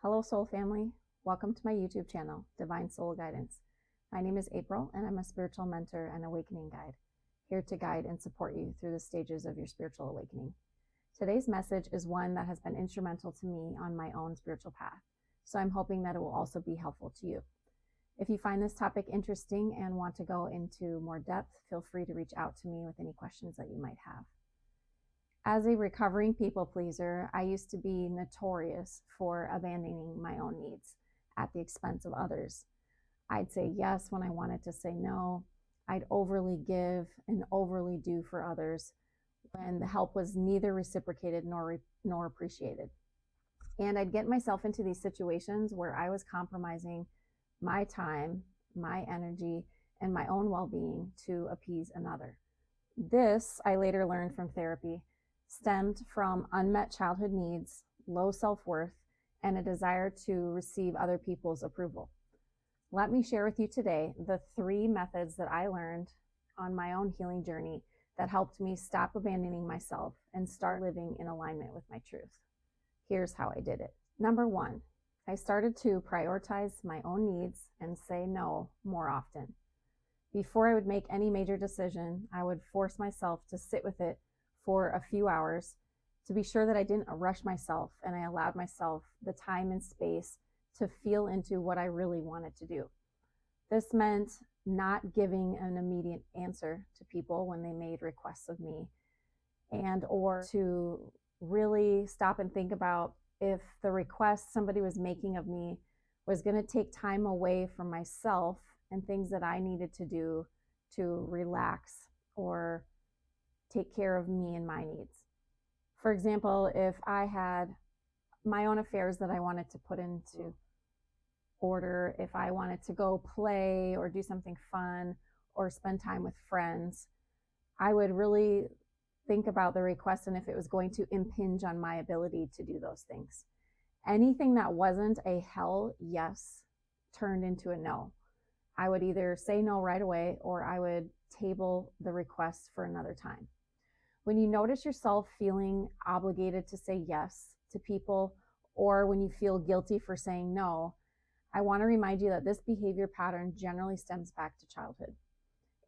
Hello, soul family. Welcome to my YouTube channel, Divine Soul Guidance. My name is April, and I'm a spiritual mentor and awakening guide, here to guide and support you through the stages of your spiritual awakening. Today's message is one that has been instrumental to me on my own spiritual path, so I'm hoping that it will also be helpful to you. If you find this topic interesting and want to go into more depth, feel free to reach out to me with any questions that you might have. As a recovering people pleaser, I used to be notorious for abandoning my own needs at the expense of others. I'd say yes when I wanted to say no. I'd overly give and overly do for others when the help was neither reciprocated nor appreciated. And I'd get myself into these situations where I was compromising my time, my energy, and my own well-being to appease another. This, I later learned from therapy, stemmed from unmet childhood needs, low self-worth, and a desire to receive other people's approval. Let me share with you today the 3 methods that I learned on my own healing journey that helped me stop abandoning myself and start living in alignment with my truth. Here's how I did it. Number 1, I started to prioritize my own needs and say no more often. Before I would make any major decision, I would force myself to sit with it for a few hours to be sure that I didn't rush myself and I allowed myself the time and space to feel into what I really wanted to do. This meant not giving an immediate answer to people when they made requests of me, and or to really stop and think about if the request somebody was making of me was going to take time away from myself and things that I needed to do to relax or take care of me and my needs. For example, if I had my own affairs that I wanted to put into order, if I wanted to go play or do something fun or spend time with friends, I would really think about the request and if it was going to impinge on my ability to do those things. Anything that wasn't a hell yes turned into a no. I would either say no right away or I would table the request for another time. When you notice yourself feeling obligated to say yes to people, or when you feel guilty for saying no, I want to remind you that this behavior pattern generally stems back to childhood.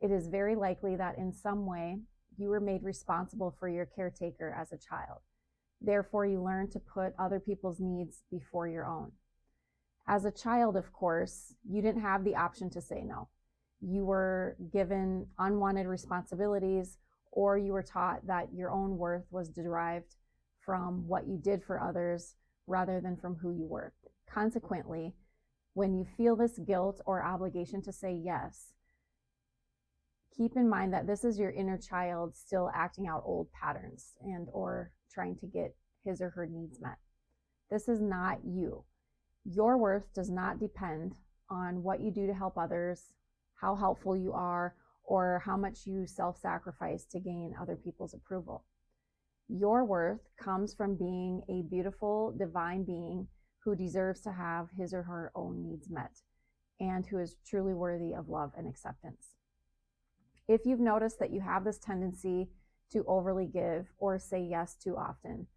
It is very likely that in some way you were made responsible for your caretaker as a child. Therefore, you learn to put other people's needs before your own. As a child, of course, you didn't have the option to say no. You were given unwanted responsibilities, or you were taught that your own worth was derived from what you did for others rather than from who you were. Consequently, when you feel this guilt or obligation to say yes, keep in mind that this is your inner child still acting out old patterns and or trying to get his or her needs met. This is not you. Your worth does not depend on what you do to help others, how helpful you are, or how much you self-sacrifice to gain other people's approval. Your worth comes from being a beautiful, divine being who deserves to have his or her own needs met and who is truly worthy of love and acceptance. If you've noticed that you have this tendency to overly give or say yes too often,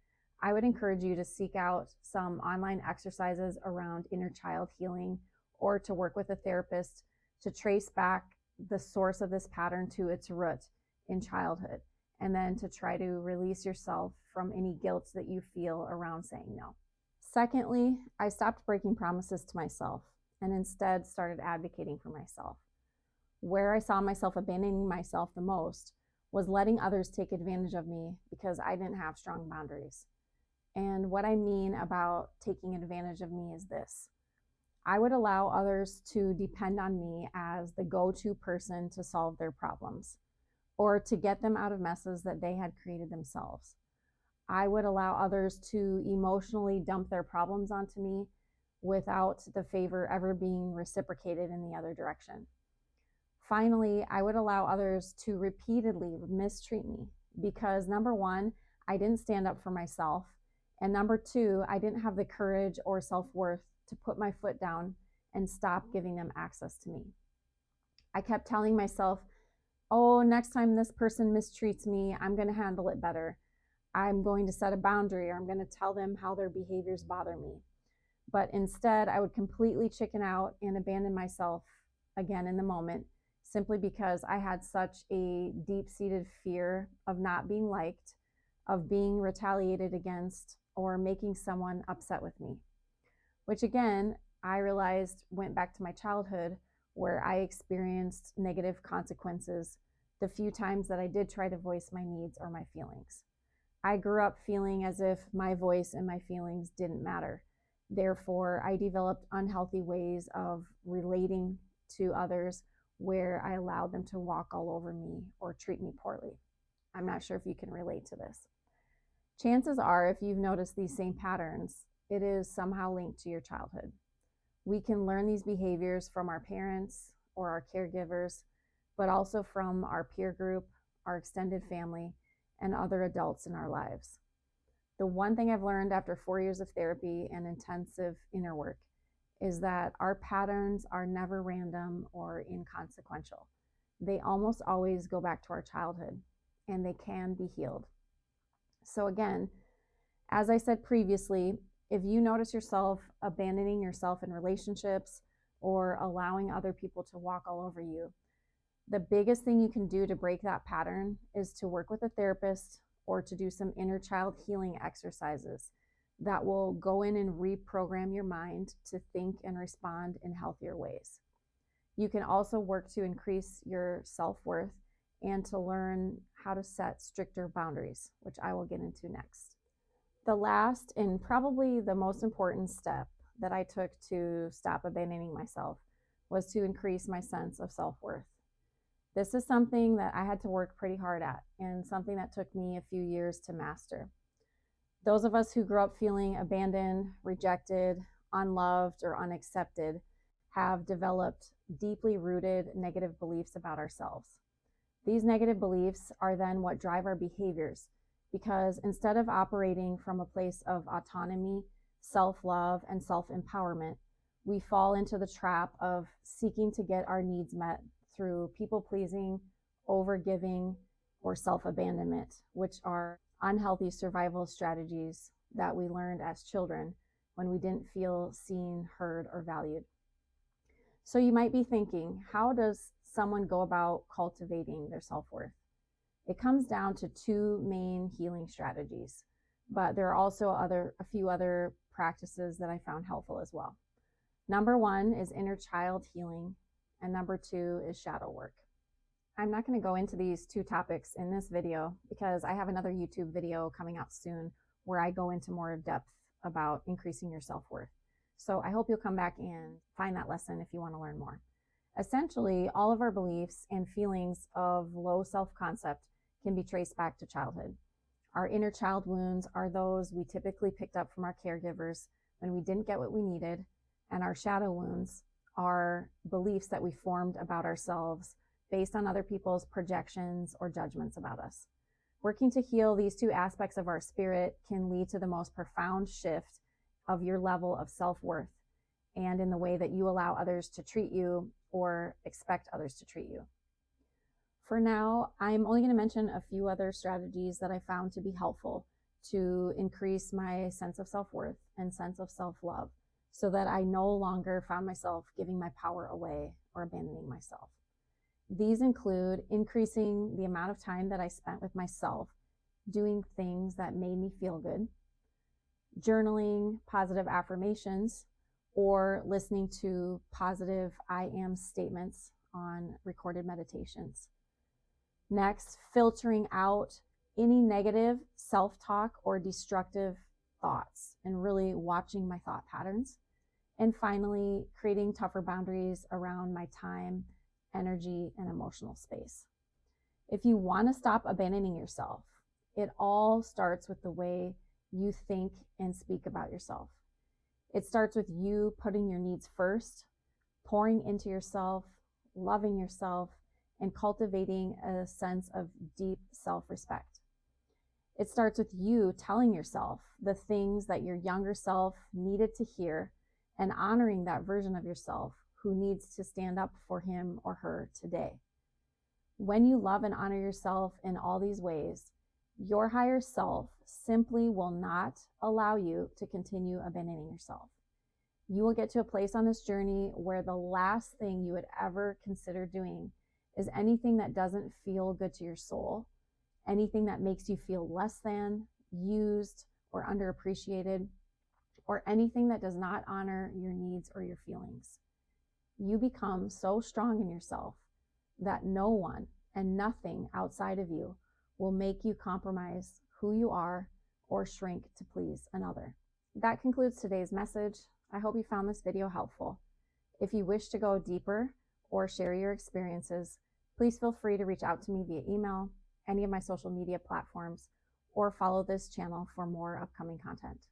I would encourage you to seek out some online exercises around inner child healing or to work with a therapist to trace back the source of this pattern to its root in childhood, and then to try to release yourself from any guilt that you feel around saying no. Secondly, I stopped breaking promises to myself and instead started advocating for myself. Where I saw myself abandoning myself the most was letting others take advantage of me because I didn't have strong boundaries. And what I mean about taking advantage of me is this. I would allow others to depend on me as the go-to person to solve their problems or to get them out of messes that they had created themselves. I would allow others to emotionally dump their problems onto me without the favor ever being reciprocated in the other direction. Finally, I would allow others to repeatedly mistreat me because, number 1, I didn't stand up for myself, and number 2, I didn't have the courage or self-worth to put my foot down and stop giving them access to me. I kept telling myself, oh, next time this person mistreats me, I'm going to handle it better. I'm going to set a boundary, or I'm going to tell them how their behaviors bother me. But instead, I would completely chicken out and abandon myself again in the moment, simply because I had such a deep-seated fear of not being liked, of being retaliated against, or making someone upset with me. Which again, I realized went back to my childhood, where I experienced negative consequences the few times that I did try to voice my needs or my feelings. I grew up feeling as if my voice and my feelings didn't matter. Therefore, I developed unhealthy ways of relating to others where I allowed them to walk all over me or treat me poorly. I'm not sure if you can relate to this. Chances are, if you've noticed these same patterns, it is somehow linked to your childhood. We can learn these behaviors from our parents or our caregivers, but also from our peer group, our extended family, and other adults in our lives. The one thing I've learned after 4 years of therapy and intensive inner work is that our patterns are never random or inconsequential. They almost always go back to our childhood, and they can be healed. So again, as I said previously, if you notice yourself abandoning yourself in relationships or allowing other people to walk all over you, the biggest thing you can do to break that pattern is to work with a therapist or to do some inner child healing exercises that will go in and reprogram your mind to think and respond in healthier ways. You can also work to increase your self-worth and to learn how to set stricter boundaries, which I will get into next. The last and probably the most important step that I took to stop abandoning myself was to increase my sense of self-worth. This is something that I had to work pretty hard at, and something that took me a few years to master. Those of us who grew up feeling abandoned, rejected, unloved, or unaccepted have developed deeply rooted negative beliefs about ourselves. These negative beliefs are then what drive our behaviors, because instead of operating from a place of autonomy, self-love, and self-empowerment, we fall into the trap of seeking to get our needs met through people-pleasing, over-giving, or self-abandonment, which are unhealthy survival strategies that we learned as children when we didn't feel seen, heard, or valued. So you might be thinking, how does someone go about cultivating their self-worth? It comes down to two main healing strategies, but there are also a few other practices that I found helpful as well. Number one is inner child healing, and number two is shadow work. I'm not going to go into these two topics in this video because I have another YouTube video coming out soon where I go into more depth about increasing your self-worth. So I hope you'll come back and find that lesson if you want to learn more. Essentially, all of our beliefs and feelings of low self-concept can be traced back to childhood. Our inner child wounds are those we typically picked up from our caregivers when we didn't get what we needed, and our shadow wounds are beliefs that we formed about ourselves based on other people's projections or judgments about us. Working to heal these two aspects of our spirit can lead to the most profound shift of your level of self-worth and in the way that you allow others to treat you or expect others to treat you. For now, I'm only going to mention a few other strategies that I found to be helpful to increase my sense of self-worth and sense of self-love, so that I no longer found myself giving my power away or abandoning myself. These include increasing the amount of time that I spent with myself, doing things that made me feel good, journaling positive affirmations, or listening to positive I am statements on recorded meditations. Next, filtering out any negative self-talk or destructive thoughts and really watching my thought patterns. And finally, creating tougher boundaries around my time, energy, and emotional space. If you want to stop abandoning yourself, it all starts with the way you think and speak about yourself. It starts with you putting your needs first, pouring into yourself, loving yourself, and cultivating a sense of deep self-respect. It starts with you telling yourself the things that your younger self needed to hear and honoring that version of yourself who needs to stand up for him or her today. When you love and honor yourself in all these ways, your higher self simply will not allow you to continue abandoning yourself. You will get to a place on this journey where the last thing you would ever consider doing is anything that doesn't feel good to your soul, anything that makes you feel less than, used, or underappreciated, or anything that does not honor your needs or your feelings. You become so strong in yourself that no one and nothing outside of you will make you compromise who you are or shrink to please another. That concludes today's message. I hope you found this video helpful. If you wish to go deeper or share your experiences, please feel free to reach out to me via email, any of my social media platforms, or follow this channel for more upcoming content.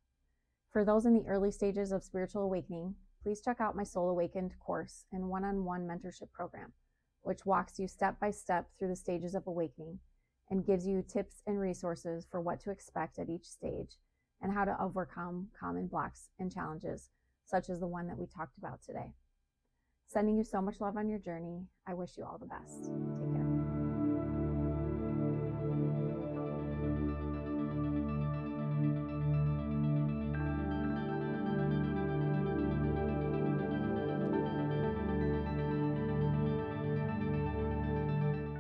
For those in the early stages of spiritual awakening, please check out my Soul Awakened course and one-on-one mentorship program, which walks you step by step through the stages of awakening and gives you tips and resources for what to expect at each stage and how to overcome common blocks and challenges, such as the one that we talked about today. Sending you so much love on your journey. I wish you all the best. Take